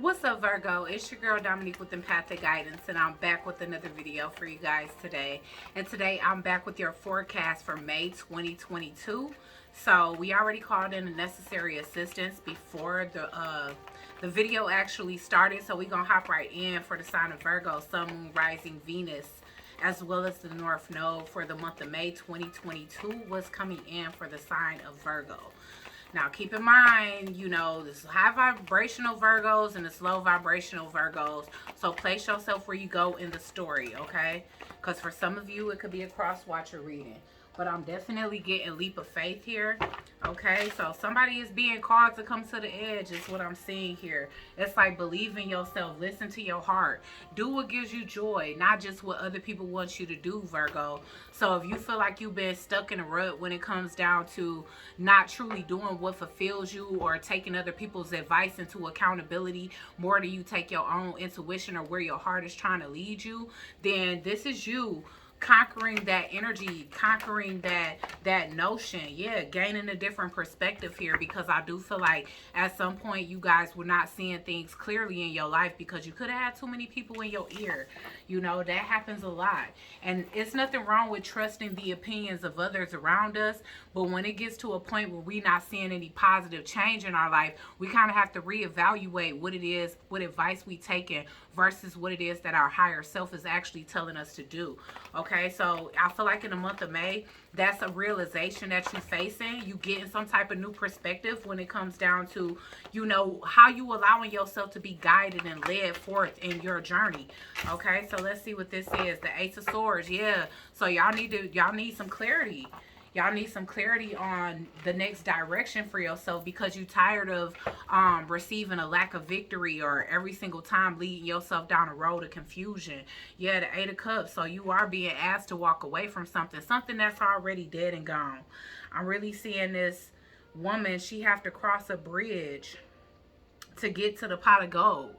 What's up, Virgo? It's your girl Dominique with Empathic Guidance, and I'm back with another video for you guys today. And today I'm back with your forecast for May 2022. So we already called in a necessary assistance before the video actually started. So we're gonna hop right in for the sign of Virgo, Sun, Moon, Rising, Venus, as well as the North Node for the month of May 2022 was coming in for the sign of Virgo. Now, keep in mind, you know, this high vibrational Virgos and the low vibrational Virgos. So place yourself where you go in the story, okay? Because for some of you, it could be a cross-watcher reading. But I'm definitely getting a leap of faith here, okay? So somebody is being called to come to the edge is what I'm seeing here. It's like believe in yourself. Listen to your heart. Do what gives you joy, not just what other people want you to do, Virgo. So if you feel like you've been stuck in a rut when it comes down to not truly doing what fulfills you or taking other people's advice into accountability more than you take your own intuition or where your heart is trying to lead you, then this is you conquering that energy, conquering that notion. Yeah, gaining a different perspective here, because I do feel like at some point you guys were not seeing things clearly in your life because you could have had too many people in your ear. You know, that happens a lot. And it's nothing wrong with trusting the opinions of others around us, but when it gets to a point where we're not seeing any positive change in our life, we kind of have to reevaluate what it is, what advice we taking versus what it is that our higher self is actually telling us to do. Okay, so I feel like in the month of May, that's a realization that you're facing. You getting some type of new perspective when it comes down to, you know, how you allowing yourself to be guided and led forth in your journey. Okay, so let's see what this is. The Ace of Swords. Yeah, so y'all need some clarity. Y'all need some clarity on the next direction for yourself, because you're tired of receiving a lack of victory or every single time leading yourself down a road of confusion. Yeah, the Eight of Cups. So you are being asked to walk away from something that's already dead and gone. I'm really seeing this woman, she have to cross a bridge to get to the pot of gold.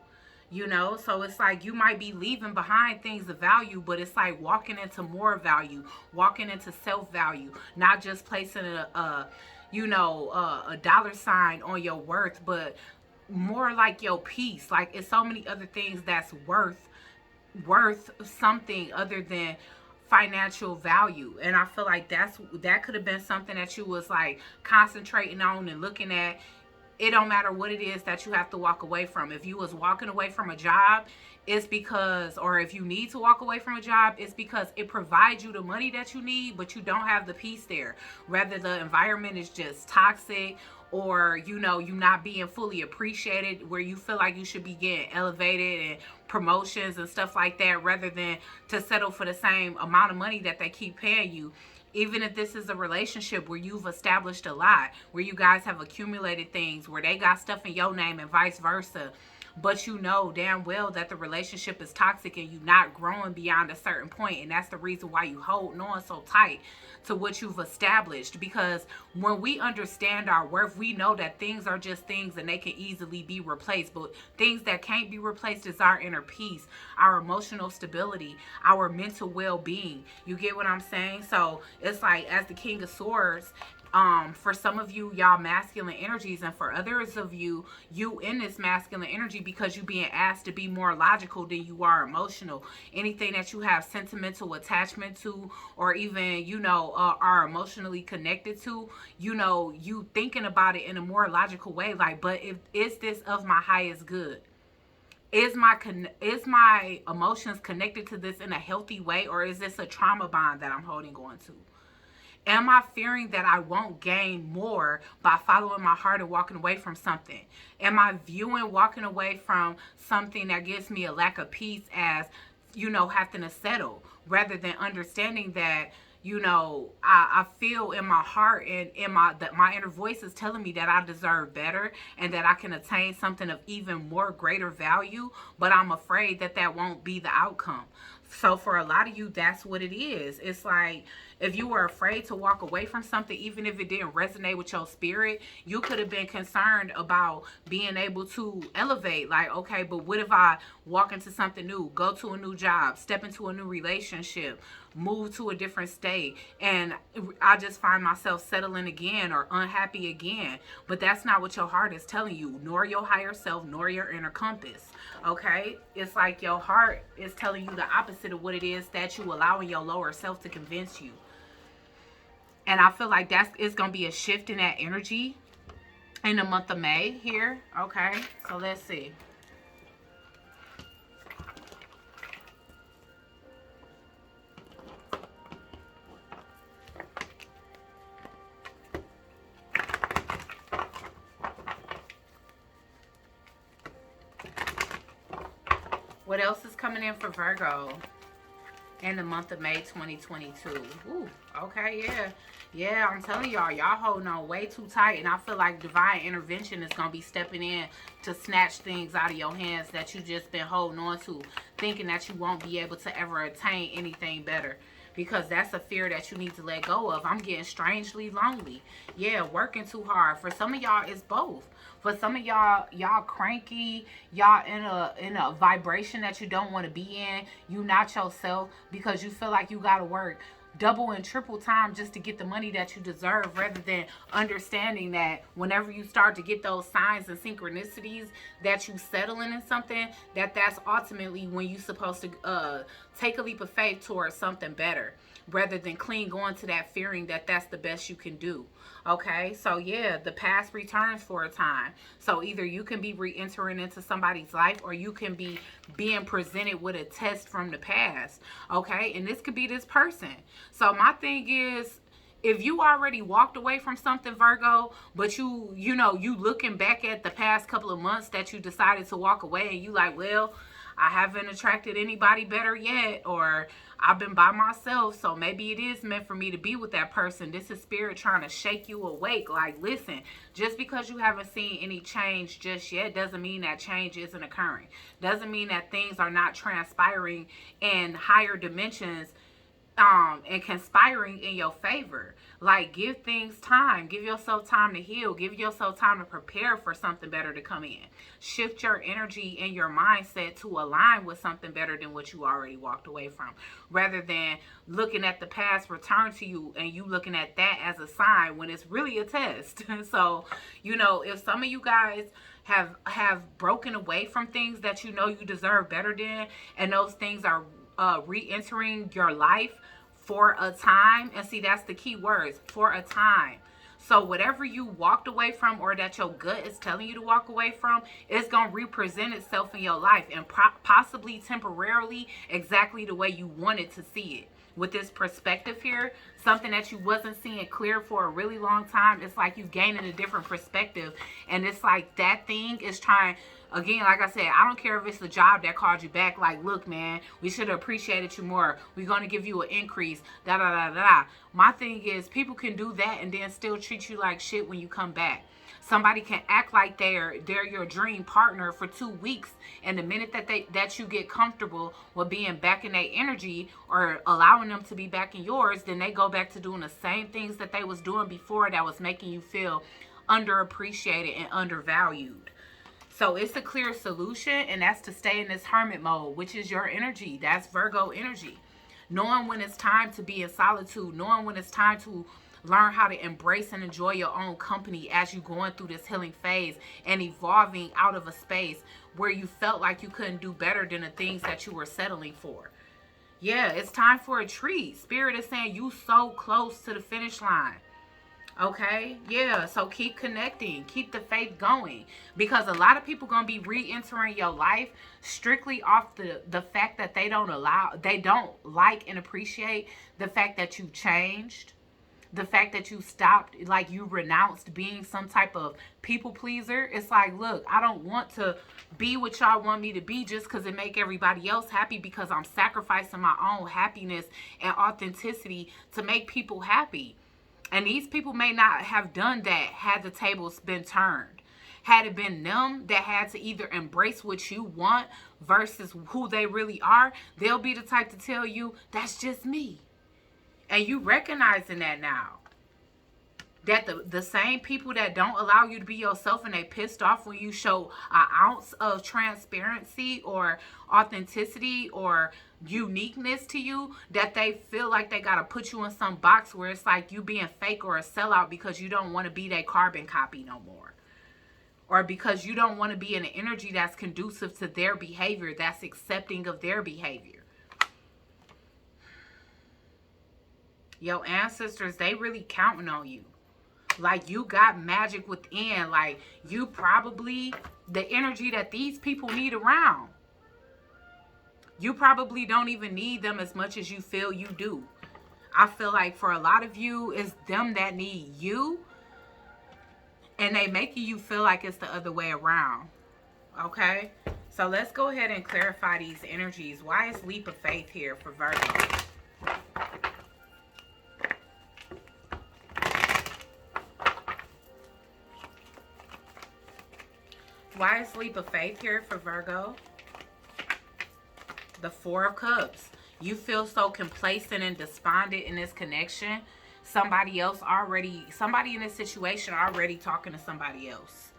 You know, so it's like you might be leaving behind things of value, but it's like walking into more value, walking into self-value, not just placing a dollar sign on your worth, but more like your peace. Like it's so many other things that's worth something other than financial value. And I feel like that could have been something that you was like concentrating on and looking at. It don't matter what it is that you have to walk away from. If you was walking away from a job, it's because, or if you need to walk away from a job, it's because it provides you the money that you need, but you don't have the peace there. Whether the environment is just toxic, or you know, you not being fully appreciated, where you feel like you should be getting elevated and promotions and stuff like that, rather than to settle for the same amount of money that they keep paying you. Even if this is a relationship where you've established a lot, where you guys have accumulated things, where they got stuff in your name and vice versa, but you know damn well that the relationship is toxic and you're not growing beyond a certain point, and that's the reason why you holding on so tight to what you've established. Because when we understand our worth, we know that things are just things and they can easily be replaced, but things that can't be replaced is our inner peace, our emotional stability, our mental well-being. You get what I'm saying? So it's like, as the King of Swords, for some of you, y'all masculine energies, and for others of you, you in this masculine energy because you being asked to be more logical than you are emotional. Anything that you have sentimental attachment to, or even, you know, are emotionally connected to, you know, you thinking about it in a more logical way. Like, but is this of my highest good? Is my emotions connected to this in a healthy way, or is this a trauma bond that I'm holding on to? Am I fearing that I won't gain more by following my heart and walking away from something? Am I viewing walking away from something that gives me a lack of peace as, you know, having to settle, rather than understanding that, you know, I feel in my heart and that my inner voice is telling me that I deserve better and that I can attain something of even more greater value, but I'm afraid that that won't be the outcome. So for a lot of you, that's what it is. It's like if you were afraid to walk away from something, even if it didn't resonate with your spirit, you could have been concerned about being able to elevate. Like, okay, but what if I walk into something new, go to a new job, step into a new relationship, move to a different state, and I just find myself settling again or unhappy again? But that's not what your heart is telling you, nor your higher self, nor your inner compass. Okay, it's like your heart is telling you the opposite of what it is that you allowing your lower self to convince you. And I feel like it's gonna be a shift in that energy in the month of May here. Okay, so let's see. What else is coming in for Virgo in the month of May 2022? Ooh, okay, yeah. Yeah, I'm telling y'all holding on way too tight. And I feel like divine intervention is going to be stepping in to snatch things out of your hands that you just been holding on to, thinking that you won't be able to ever attain anything better. Because that's a fear that you need to let go of. I'm getting strangely lonely. Yeah, working too hard. For some of y'all, it's both. For some of y'all cranky. Y'all in a vibration that you don't want to be in. You not yourself because you feel like you got to work double and triple time just to get the money that you deserve, rather than understanding that whenever you start to get those signs and synchronicities that you settling in something, that's ultimately when you're supposed to take a leap of faith towards something better, rather than cling on to that fearing that that's the best you can do. Okay, so yeah, the past returns for a time. So either you can be re-entering into somebody's life, or you can be being presented with a test from the past. Okay, and this could be this person. So my thing is, if you already walked away from something, Virgo, but you looking back at the past couple of months that you decided to walk away, and you like, well, I haven't attracted anybody better yet, or I've been by myself, so maybe it is meant for me to be with that person. This is spirit trying to shake you awake. Like, listen, just because you haven't seen any change just yet doesn't mean that change isn't occurring. Doesn't mean that things are not transpiring in higher dimensions and conspiring in your favor. Like, give things time. Give yourself time to heal. Give yourself time to prepare for something better to come in. Shift your energy and your mindset to align with something better than what you already walked away from, rather than looking at the past return to you and you looking at that as a sign when it's really a test. So, if some of you guys have broken away from things that you know you deserve better than, and those things are re-entering your life for a time. And see, that's the key words, for a time. So whatever you walked away from, or that your gut is telling you to walk away from, it's going to represent itself in your life, and possibly temporarily exactly the way you wanted to see it. With this perspective here, something that you wasn't seeing clear for a really long time, it's like you gaining a different perspective. And it's like that thing is trying, again, like I said, I don't care if it's the job that called you back. Like, look, man, we should have appreciated you more. We're going to give you an increase. Da da da da. My thing is, people can do that and then still treat you like shit when you come back. Somebody can act like they're your dream partner for 2 weeks, and the minute that you get comfortable with being back in their energy, or allowing them to be back in yours, then they go back to doing the same things that they was doing before that was making you feel underappreciated and undervalued. So it's a clear solution, and that's to stay in this hermit mode, which is your energy. That's Virgo energy. Knowing when it's time to be in solitude, knowing when it's time to learn how to embrace and enjoy your own company as you're going through this healing phase and evolving out of a space where you felt like you couldn't do better than the things that you were settling for. Yeah, it's time for a treat. Spirit is saying you so close to the finish line. Okay, yeah, so keep connecting, keep the faith going, because a lot of people gonna be re-entering your life strictly off the fact that they don't like and appreciate the fact that you changed, the fact that you stopped, like you renounced being some type of people pleaser. It's like, look, I don't want to be what y'all want me to be just because it make everybody else happy, because I'm sacrificing my own happiness and authenticity to make people happy. And these people may not have done that had the tables been turned, had it been them that had to either embrace what you want versus who they really are, they'll be the type to tell you, that's just me. And you recognizing that now. That the same people that don't allow you to be yourself and they pissed off when you show an ounce of transparency or authenticity or uniqueness to you, that they feel like they gotta put you in some box where it's like you being fake or a sellout because you don't want to be that carbon copy no more. Or because you don't want to be in an energy that's conducive to their behavior, that's accepting of their behavior. Your ancestors, they really counting on you. Like, you got magic within. Like, you probably the energy that these people need around. You probably don't even need them as much as you feel you do. I feel like for a lot of you, it's them that need you. And they making you feel like it's the other way around. Okay? So let's go ahead and clarify these energies. Why is leap of faith here for Virgo? Why is leap of faith here for Virgo? The Four of Cups. You feel so complacent and despondent in this connection. Somebody in this situation already talking to somebody else.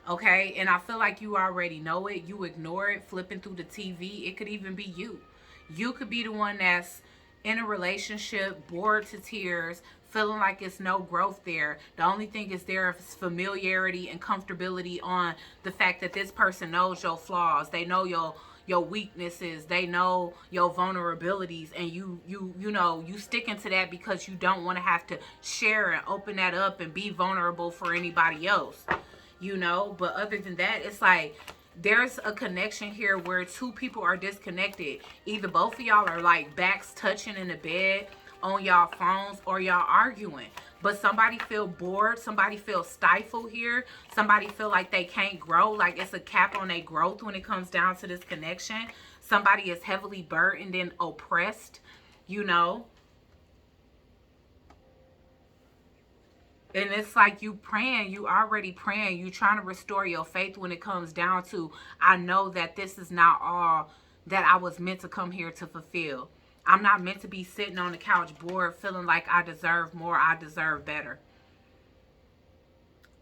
Okay? And I feel like you already know it. You ignore it, flipping through the TV. It could even be you. You could be the one that's in a relationship, bored to tears, feeling like it's no growth there. The only thing is there is familiarity and comfortability on the fact that this person knows your flaws. They know your weaknesses. They know your vulnerabilities, and you know, you sticking to that because you don't want to have to share and open that up and be vulnerable for anybody else, you know. But other than that, it's like there's a connection here where two people are disconnected. Either both of y'all are like backs touching in the bed on y'all phones, or y'all arguing. But somebody feel bored. Somebody feel stifled here. Somebody feel like they can't grow. Like it's a cap on their growth when it comes down to this connection. Somebody is heavily burdened and oppressed, you know. And it's like you praying, you already praying, you trying to restore your faith when it comes down to, I know that this is not all that I was meant to come here to fulfill. I'm not meant to be sitting on the couch bored, feeling like I deserve more, I deserve better.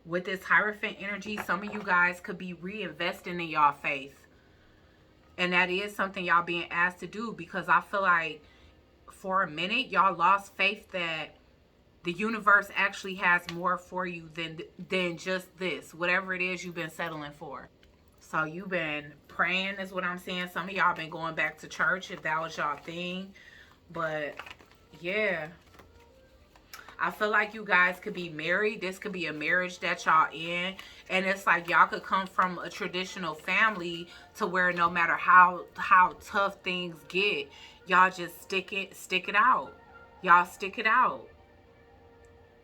With this Hierophant energy, some of you guys could be reinvesting in y'all faith. And that is something y'all being asked to do, because I feel like for a minute, y'all lost faith that the universe actually has more for you than just this, whatever it is you've been settling for. So you've been praying is what I'm saying. Some of y'all been going back to church if that was y'all thing. But yeah, I feel like you guys could be married. This could be a marriage that y'all in. And it's like y'all could come from a traditional family to where no matter how tough things get, y'all just stick it out. Y'all stick it out.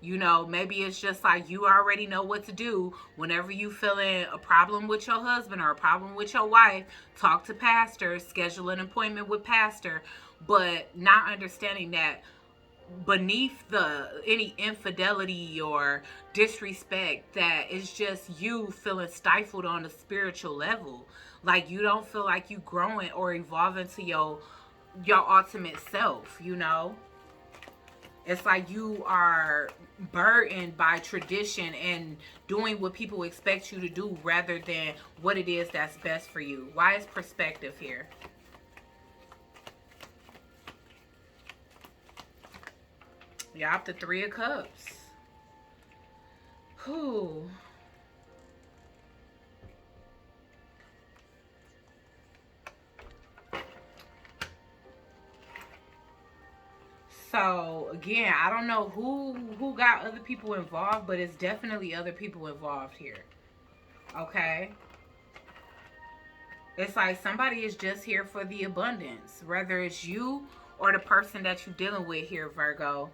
You know, maybe it's just like you already know what to do. Whenever you feeling a problem with your husband or a problem with your wife, talk to pastor, schedule an appointment with pastor. But not understanding that beneath any infidelity or disrespect, that it's just you feeling stifled on a spiritual level. Like you don't feel like you growing or evolving to your ultimate self, you know. It's like you are burdened by tradition and doing what people expect you to do rather than what it is that's best for you. Why is perspective here? Y'all, the Three of Cups. Whew. So again, I don't know who got other people involved, but it's definitely other people involved here. Okay? It's like somebody is just here for the abundance, whether it's you or the person that you're dealing with here, Virgo.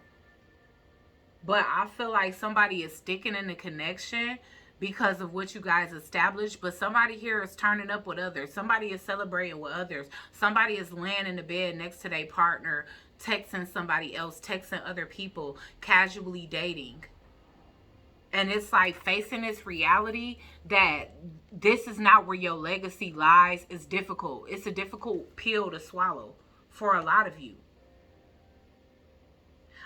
But I feel like somebody is sticking in the connection because of what you guys established. But somebody here is turning up with others. Somebody is celebrating with others. Somebody is laying in the bed next to their partner, texting somebody else, texting other people, casually dating. And it's like facing this reality that this is not where your legacy lies is difficult. It's a difficult pill to swallow for a lot of you.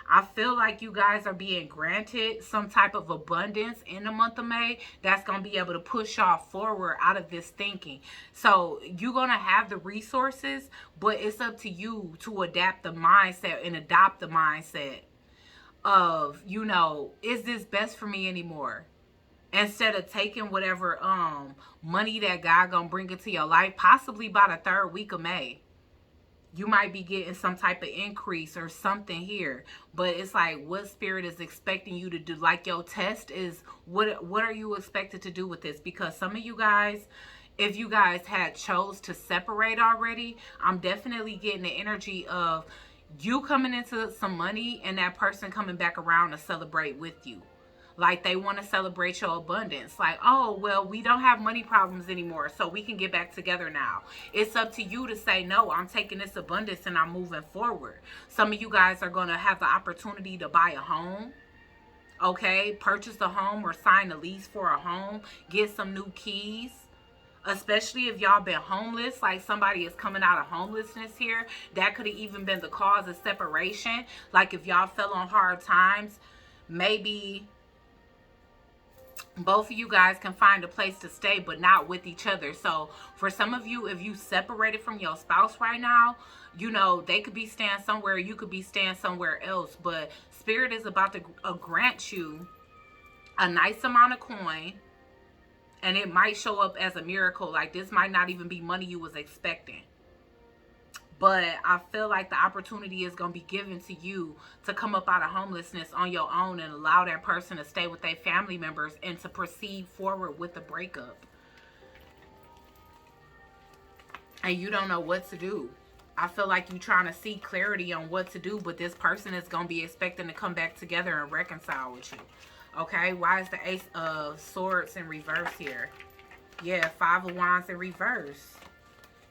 I feel like you guys are being granted some type of abundance in the month of May that's going to be able to push y'all forward out of this thinking. So you're going to have the resources, but it's up to you to adapt the mindset and adopt the mindset of, you know, is this best for me anymore? Instead of taking whatever money that God gonna bring into your life, possibly by the 3rd week of May, you might be getting some type of increase or something here. But it's like, what spirit is expecting you to do? Like, your test is, what are you expected to do with this? Because some of you guys, if you guys had chose to separate already, I'm definitely getting the energy of you coming into some money and that person coming back around to celebrate with you. Like, they want to celebrate your abundance. Like, oh, well, we don't have money problems anymore, so we can get back together now. It's up to you to say, no, I'm taking this abundance and I'm moving forward. Some of you guys are going to have the opportunity to buy a home. Okay, purchase a home or sign a lease for a home. Get some new keys. Especially if y'all been homeless, like somebody is coming out of homelessness here. That could have even been the cause of separation. Like, if y'all fell on hard times, maybe both of you guys can find a place to stay, but not with each other. So for some of you, if you separated from your spouse right now, you know, they could be staying somewhere, you could be staying somewhere else. But Spirit is about to grant you a nice amount of coin. And it might show up as a miracle. Like, this might not even be money you was expecting. But I feel like the opportunity is going to be given to you to come up out of homelessness on your own and allow that person to stay with their family members and to proceed forward with the breakup. And you don't know what to do. I feel like you're trying to seek clarity on what to do, but this person is going to be expecting to come back together and reconcile with you. Okay, why is the Ace of Swords in reverse here? Yeah, 5 of Wands in reverse.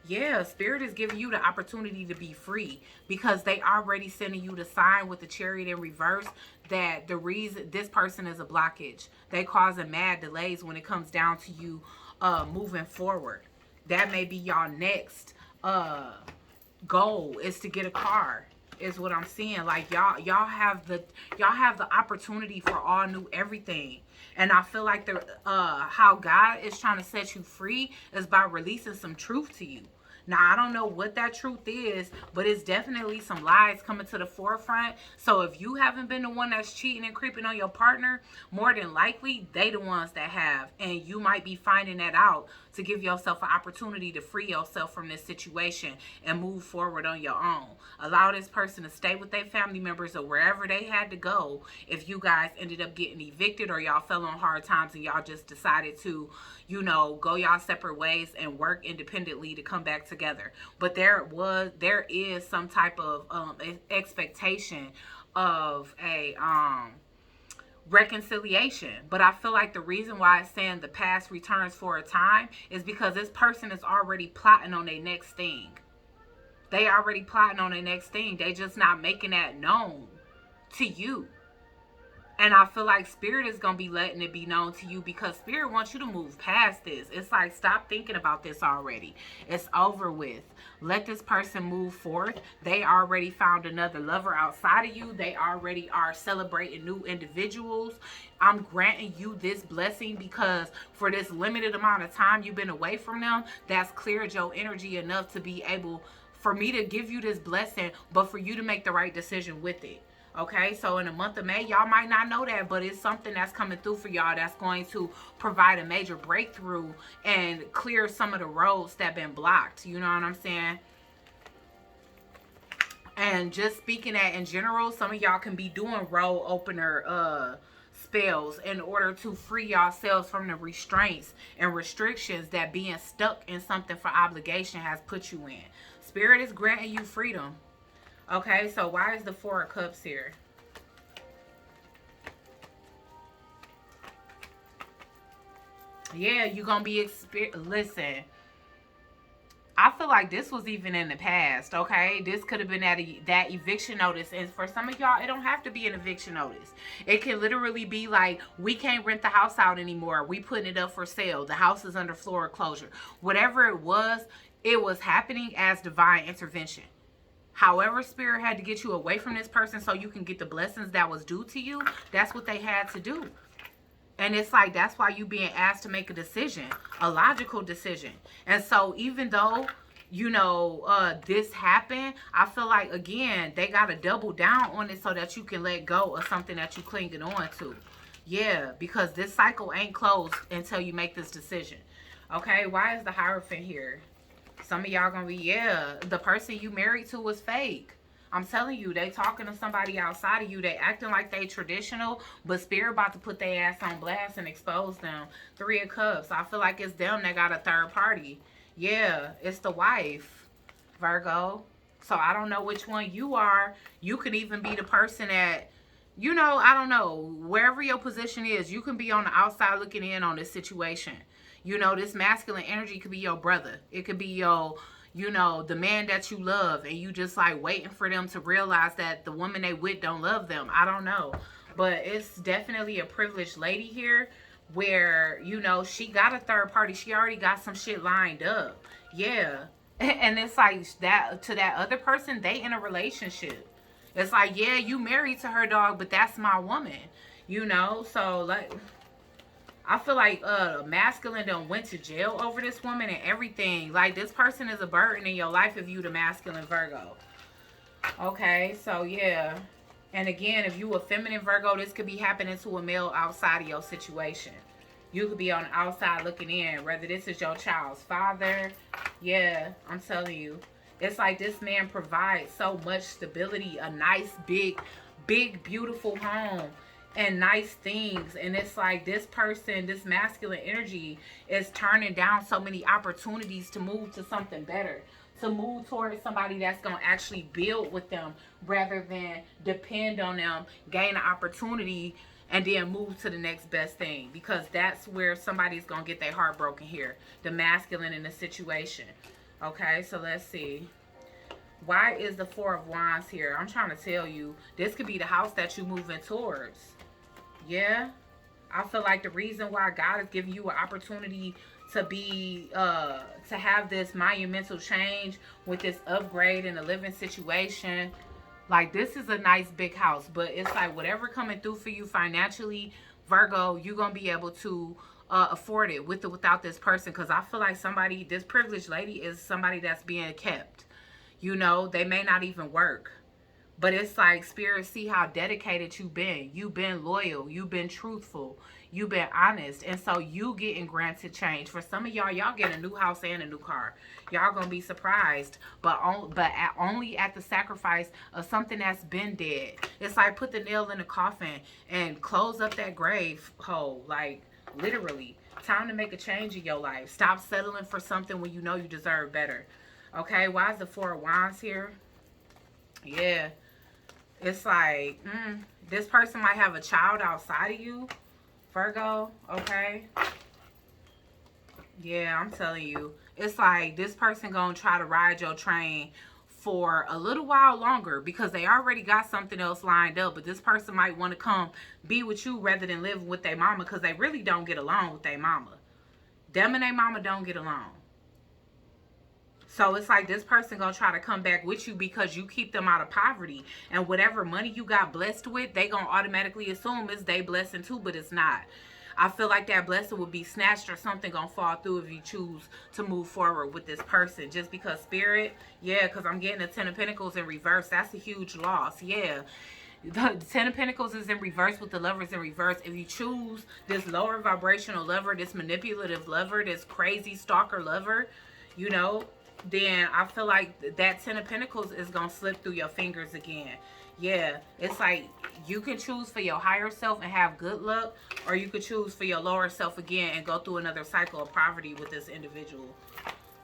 Yeah, Spirit is giving you the opportunity to be free because they already sending you the sign with the Chariot in reverse that the reason this person is a blockage. They causing mad delays when it comes down to you moving forward. That may be y'all next goal is to get a car. Is what I'm seeing. Like, y'all have the opportunity for all new everything. And I feel like the how God is trying to set you free is by releasing some truth to you. Now, I don't know what that truth is, but it's definitely some lies coming to the forefront. So if you haven't been the one that's cheating and creeping on your partner, more than likely, they the ones that have. And you might be finding that out to give yourself an opportunity to free yourself from this situation and move forward on your own. Allow this person to stay with their family members or wherever they had to go if you guys ended up getting evicted or y'all fell on hard times and y'all just decided to, you know, go y'all separate ways and work independently to come back together. But there is some type of expectation of a reconciliation. But I feel like the reason why it's saying the past returns for a time is because this person is already plotting on their next thing. They already plotting on their next thing. They just not making that known to you. And I feel like Spirit is going to be letting it be known to you because Spirit wants you to move past this. It's like, stop thinking about this already. It's over with. Let this person move forth. They already found another lover outside of you. They already are celebrating new individuals. I'm granting you this blessing because for this limited amount of time you've been away from them, that's cleared your energy enough to be able for me to give you this blessing, but for you to make the right decision with it. Okay, so in the month of May, y'all might not know that, but it's something that's coming through for y'all that's going to provide a major breakthrough and clear some of the roads that been blocked. You know what I'm saying? And just speaking that in general, some of y'all can be doing road opener spells in order to free yourselves from the restraints and restrictions that being stuck in something for obligation has put you in. Spirit is granting you freedom. Okay, so why is the 4 of Cups here? Yeah, you're going to be listen. I feel like this was even in the past, okay? This could have been that eviction notice. And for some of y'all, it don't have to be an eviction notice. It can literally be like, we can't rent the house out anymore. We putting it up for sale. The house is under foreclosure. Whatever it was happening as divine intervention. However, Spirit had to get you away from this person so you can get the blessings that was due to you, that's what they had to do. And it's like, that's why you being asked to make a decision, a logical decision. And so even though, you know, this happened, I feel like, again, they got to double down on it so that you can let go of something that you clinging on to. Yeah, because this cycle ain't closed until you make this decision. Okay, why is the Hierophant here? Some of y'all gonna be, yeah, the person you married to was fake. I'm telling you, they talking to somebody outside of you. They acting like they traditional, but Spirit about to put their ass on blast and expose them. 3 of Cups. I feel like it's them that got a third party. Yeah, it's the wife, Virgo. So I don't know which one you are. You could even be the person that, you know, I don't know, wherever your position is, you can be on the outside looking in on this situation. You know, this masculine energy could be your brother. It could be your, you know, the man that you love, and you just like waiting for them to realize that the woman they with don't love them. I don't know. But it's definitely a privileged lady here where, you know, she got a third party. She already got some shit lined up. Yeah. And it's like that to that other person, they in a relationship. It's like, yeah, you married to her, dog, but that's my woman. You know? So like, I feel like masculine done went to jail over this woman and everything. Like, this person is a burden in your life if you the masculine Virgo. Okay, so yeah. And again, if you a feminine Virgo, this could be happening to a male outside of your situation. You could be on the outside looking in, whether this is your child's father. Yeah, I'm telling you. It's like this man provides so much stability, a nice, big, beautiful home. And nice things. And it's like this person, this masculine energy is turning down so many opportunities to move to something better, to move towards somebody that's going to actually build with them rather than depend on them, gain an opportunity, and then move to the next best thing. Because that's where somebody's going to get their heart broken here, the masculine in the situation. Okay, so let's see. Why is the 4 of Wands here? I'm trying to tell you, this could be the house that you're moving towards. Yeah, I feel like the reason why God is giving you an opportunity to be, to have this monumental change with this upgrade in a living situation. Like, this is a nice big house, but it's like whatever coming through for you financially, Virgo, you're going to be able to afford it with or without this person. Because I feel like somebody, this privileged lady is somebody that's being kept. You know, they may not even work. But it's like, Spirit, see how dedicated you've been. You've been loyal. You've been truthful. You've been honest. And so you getting granted change. For some of y'all get a new house and a new car. Y'all going to be surprised. But only at the sacrifice of something that's been dead. It's like, put the nail in the coffin and close up that grave hole. Like, literally. Time to make a change in your life. Stop settling for something when you know you deserve better. Okay, why is the 4 of Wands here? Yeah. It's like, this person might have a child outside of you, Virgo, okay? Yeah, I'm telling you. It's like this person gonna try to ride your train for a little while longer because they already got something else lined up. But this person might want to come be with you rather than live with their mama because they really don't get along with their mama. Them and their mama don't get along. So it's like this person gonna try to come back with you because you keep them out of poverty. And whatever money you got blessed with, they gonna automatically assume it's their blessing too, but it's not. I feel like that blessing would be snatched or something gonna fall through if you choose to move forward with this person. Just because Spirit, yeah, because I'm getting the 10 of Pentacles in reverse. That's a huge loss, yeah. The 10 of Pentacles is in reverse with the Lovers in reverse. If you choose this lower vibrational lover, this manipulative lover, this crazy stalker lover, you know, then I feel like that 10 of Pentacles is going to slip through your fingers again. Yeah, it's like you can choose for your higher self and have good luck, or you could choose for your lower self again and go through another cycle of poverty with this individual.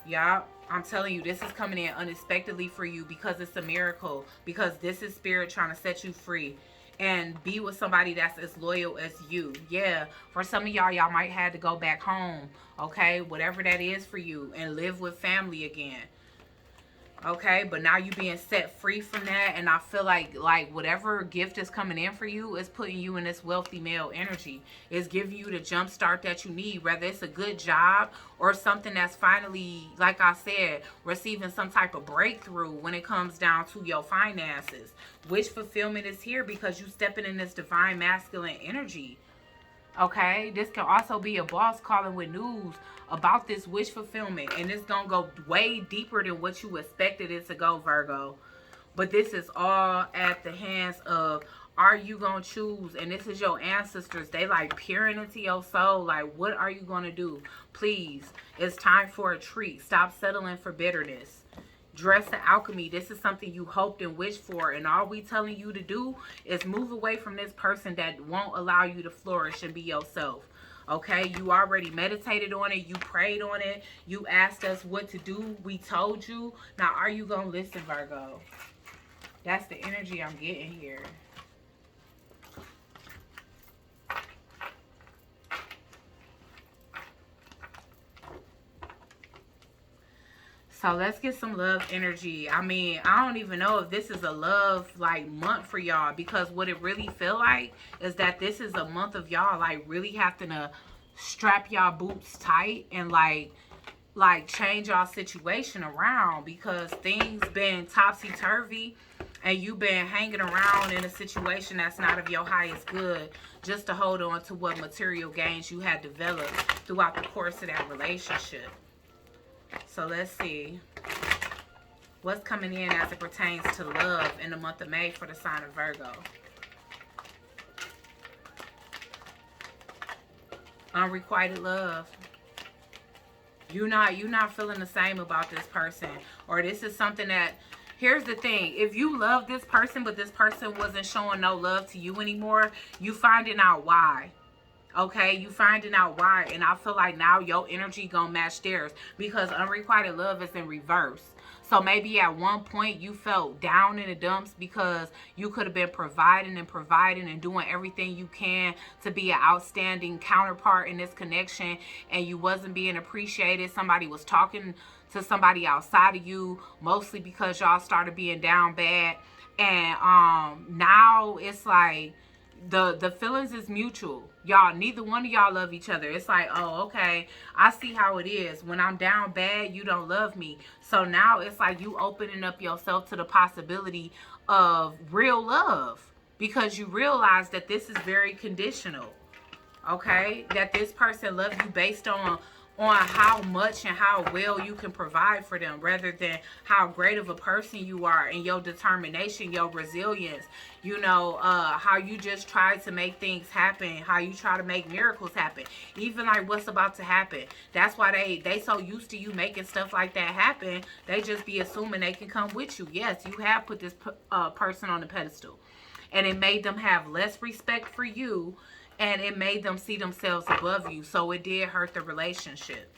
Yeah, I'm telling you, this is coming in unexpectedly for you because it's a miracle. Because this is Spirit trying to set you free. and be with somebody that's as loyal as you. Yeah, for some of y'all might have to go back home, okay, whatever that is for you, and live with family again. Okay, but now you being set free from that, and I feel like whatever gift is coming in for you is putting you in this wealthy male energy. It's giving you the jump start that you need, whether it's a good job or something that's finally, like I said, receiving some type of breakthrough when it comes down to your finances. Wish fulfillment is here because you stepping in this divine masculine energy. Okay, this can also be a boss calling with news about this wish fulfillment, and it's gonna go way deeper than what you expected it to go, Virgo. But this is all at the hands of, are you gonna choose? And this is your ancestors. They like peering into your soul. Like, what are you gonna do? Please, it's time for a treat. Stop settling for bitterness. Dress the alchemy. This is something you hoped and wished for, and all we telling you to do is move away from this person that won't allow you to flourish and be yourself. Okay, you already meditated on it, you prayed on it, you asked us what to do, we told you. Now are you gonna listen, Virgo? That's the energy I'm getting here. So let's get some love energy. I mean, I don't even know if this is a love like month for y'all, because what it really feel like is that this is a month of y'all like really having to strap y'all boots tight and like change y'all situation around, because things been topsy-turvy and you've been hanging around in a situation that's not of your highest good just to hold on to what material gains you had developed throughout the course of that relationship. So let's see what's coming in as it pertains to love in the month of May for the sign of Virgo. Unrequited love. You're not feeling the same about this person, or this is something that, here's the thing, if you love this person but this person wasn't showing no love to you anymore, you finding out why. Okay, you finding out why, and I feel like now your energy gonna match theirs, because unrequited love is in reverse. So maybe at one point you felt down in the dumps because you could have been providing and doing everything you can to be an outstanding counterpart in this connection, and you wasn't being appreciated. Somebody was talking to somebody outside of you, mostly because y'all started being down bad, and now it's like the feelings is mutual. Y'all, neither one of y'all love each other. It's like, oh, okay, I see how it is. When I'm down bad, you don't love me. So now it's like you opening up yourself to the possibility of real love, because you realize that this is very conditional. Okay, that this person loves you based on how much and how well you can provide for them, rather than how great of a person you are and your determination, your resilience, how you just try to make things happen, how you try to make miracles happen, even like what's about to happen. That's why they so used to you making stuff like that happen, they just be assuming they can come with you. Yes, you have put this person on the pedestal, and it made them have less respect for you, and it made them see themselves above you. So it did hurt the relationship.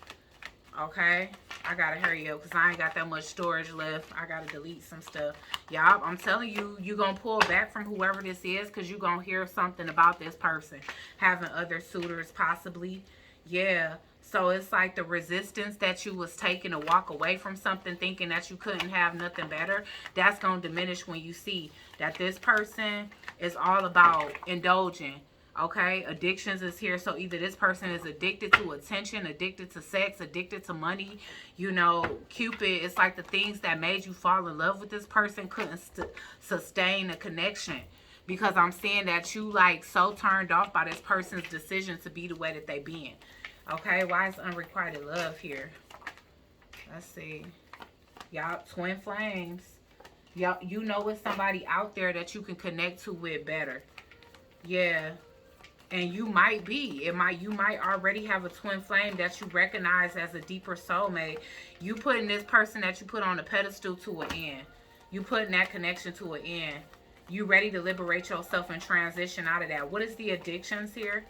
Okay? I gotta hurry up because I ain't got that much storage left. I gotta delete some stuff. Y'all, I'm telling you, you're gonna pull back from whoever this is, because you're gonna hear something about this person having other suitors possibly. Yeah. So it's like the resistance that you was taking to walk away from something, thinking that you couldn't have nothing better, that's gonna diminish when you see that this person is all about indulging. Okay, addictions is here. So either this person is addicted to attention, addicted to sex, addicted to money. Cupid, it's like the things that made you fall in love with this person couldn't sustain a connection, because I'm seeing that you like so turned off by this person's decision to be the way that they being. Okay, why is unrequited love here? Let's see. Y'all, twin flames. Y'all, it's somebody out there that you can connect to with better. Yeah. And you might you might already have a twin flame that you recognize as a deeper soulmate. You putting this person that you put on a pedestal to an end. You putting that connection to an end. You ready to liberate yourself and transition out of that. What is the addictions here?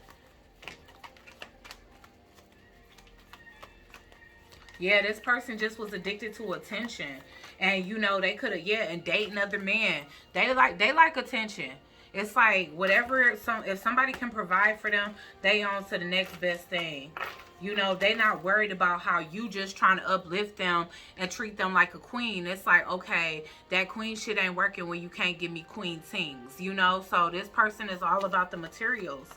Yeah, this person just was addicted to attention. And they could have, and dating other men. They like attention. It's like whatever, if somebody can provide for them, they on to the next best thing. You know, they not worried about how you just trying to uplift them and treat them like a queen. It's like, okay, that queen shit ain't working when you can't give me queen things, you know? So this person is all about the materials.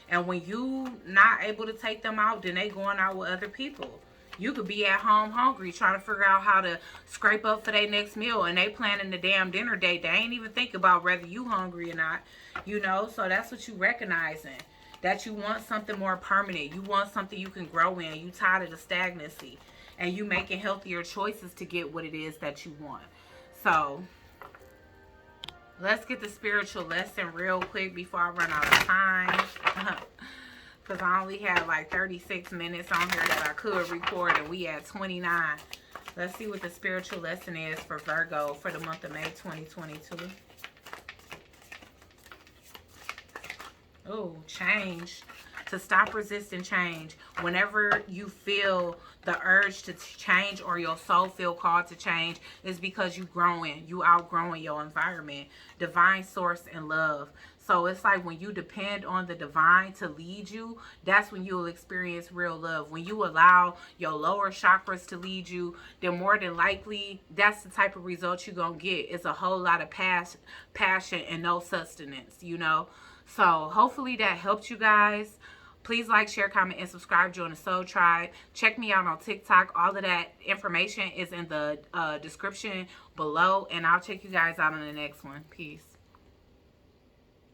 And when you not able to take them out, then they going out with other people. You could be at home hungry, trying to figure out how to scrape up for their next meal, and they planning the damn dinner date. They ain't even think about whether you hungry or not, you know? So that's what you recognizing. That you want something more permanent. You want something you can grow in. You tired of the stagnancy. And you making healthier choices to get what it is that you want. So, let's get the spiritual lesson real quick before I run out of time. Because I only had like 36 minutes on here that I could record. And we at 29. Let's see what the spiritual lesson is for Virgo for the month of May 2022. Oh, change. To stop resisting change. Whenever you feel the urge to change or your soul feel called to change, it's because you growing. You outgrowing your environment. Divine source and love. So it's like when you depend on the divine to lead you, that's when you'll experience real love. When you allow your lower chakras to lead you, then more than likely, that's the type of result you're going to get. It's a whole lot of passion and no sustenance, you know. So hopefully that helped you guys. Please like, share, comment, and subscribe. Join the Soul Tribe. Check me out on TikTok. All of that information is in the description below. And I'll check you guys out on the next one. Peace.